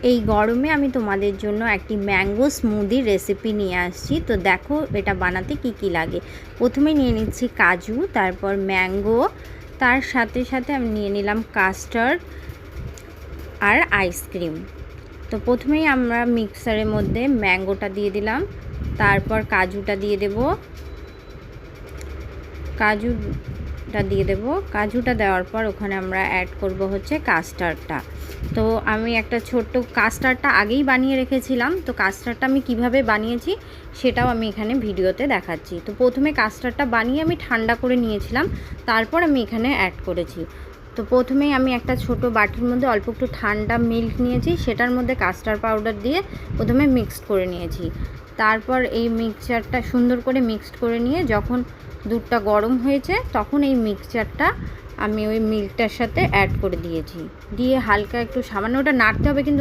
এই গরমে আমি তোমাদের জন্য একটি ম্যাঙ্গো স্মুদি রেসিপি নিয়ে আসছি। তো দেখো এটা বানাতে কি কি লাগে। প্রথমে নিয়ে নিচ্ছি কাজু, তারপর ম্যাঙ্গো, তার সাথে সাথে আমি নিয়ে নিলাম কাস্টার্ড আর আইসক্রিম। তো প্রথমেই আমরা মিক্সারের মধ্যে ম্যাঙ্গোটা দিয়ে দিলাম, তারপর কাজুটা দিয়ে দেব, কাজুটা দেওয়ার পর ওখানে আমরা অ্যাড করব হচ্ছে কাস্টার্ডটা। তো আমি একটা ছোট্ট কাস্টার্ডটা আগেই বানিয়ে রেখেছিলাম, তো কাস্টার্ডটা আমি কিভাবে বানিয়েছি সেটাও আমি এখানে ভিডিওতে দেখাচ্ছি। তো প্রথমে কাস্টার্ডটা বানিয়ে আমি ঠান্ডা করে নিয়েছিলাম, তারপর আমি এখানে অ্যাড করেছি। তো প্রথমেই আমি একটা ছোট বাটির মধ্যে অল্প একটু ঠান্ডা মিল্ক নিয়েছি, সেটার মধ্যে কাস্টার্ড পাউডার দিয়ে প্রথমে মিক্সড করে নিয়েছি। তারপর এই মিক্সচারটা সুন্দর করে মিক্সড করে নিয়ে যখন দুধটা গরম হয়েছে তখন এই মিক্সচারটা আমি ওই মিল্কটার সাথে অ্যাড করে দিয়েছি, দিয়ে হালকা একটু সামান্য ওটা নাড়তে হবে, কিন্তু